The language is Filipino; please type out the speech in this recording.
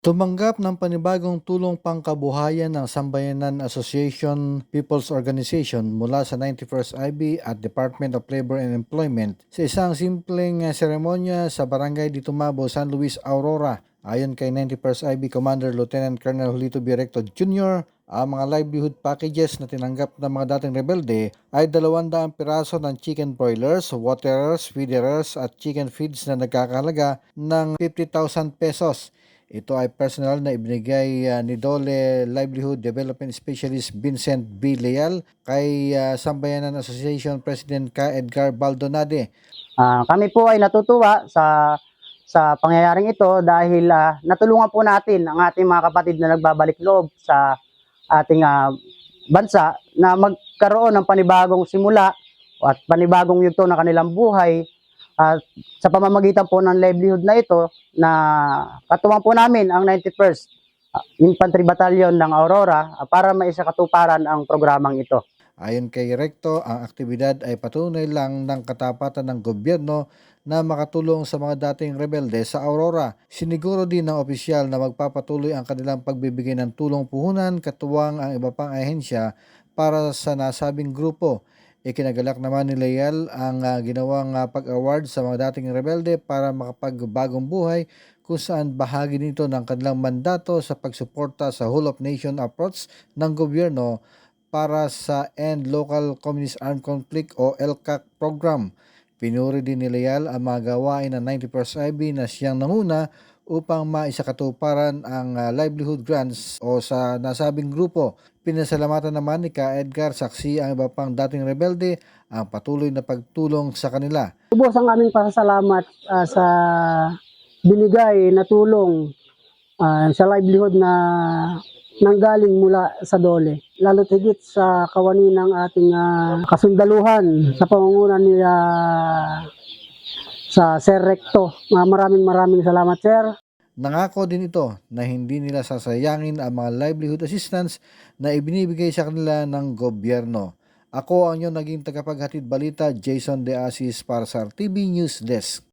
Tumanggap ng panibagong tulong pangkabuhayan ng Sambayanan Association People's Organization mula sa 91st IB at Department of Labor and Employment sa isang simpleng seremonya sa Barangay Ditumabo, San Luis, Aurora. Ayon kay 91st IB Commander Lieutenant Colonel Julito B. Recto Jr., ang mga livelihood packages na tinanggap ng mga dating rebelde ay 200 piraso ng chicken broilers, waterers, feederers at chicken feeds na nagkakahalaga ng 50,000 pesos. Ito ay personal na ibinigay ni Dole Livelihood Development Specialist Vincent B. Leal kay Sambayanan Association President Ka Edgar Baldonade. Kami po ay natutuwa sa pangyayaring ito dahil natulungan po natin ang ating mga kapatid na nagbabalik loob sa ating bansa na magkaroon ng panibagong simula at panibagong yugto ng kanilang buhay sa pamamagitan po ng livelihood na ito na katuwang po namin ang 91st Infantry Battalion ng Aurora para maisakatuparan ang programang ito. Ayon kay Recto, ang aktibidad ay patunay lang ng katapatan ng gobyerno na makatulong sa mga dating rebelde sa Aurora. Siniguro din ng opisyal na magpapatuloy ang kanilang pagbibigay ng tulong puhunan katuwang ang iba pang ahensya para sa nasabing grupo. Ikinagalak naman ni Leal ang ginawang pag-award sa mga dating rebelde para makapagbagong buhay kung saan bahagi nito ng kanilang mandato sa pagsuporta sa whole of nation approach ng gobyerno para sa End Local Communist Armed Conflict o LCAC program. Pinuri din ni Leal ang mga gawain ng 91st IB na siyang nanguna upang maisakatuparan ang livelihood grants o sa nasabing grupo. Pinasalamatan naman ni Ka Edgar saksi ang iba pang dating rebelde ang patuloy na pagtulong sa kanila. Lubos ang aming pasasalamat sa binigay na tulong sa livelihood na nanggaling mula sa Dole. Lalo tigit sa kawani ng ating kasundaluhan sa pangunguna ni sa Sir Recto. Maraming salamat, Sir. Nangako din ito na hindi nila sasayangin ang mga livelihood assistance na ibinibigay sa kanila ng gobyerno. Ako ang inyong naging tagapaghatid balita, Jason De Asis para sa RTV News Desk.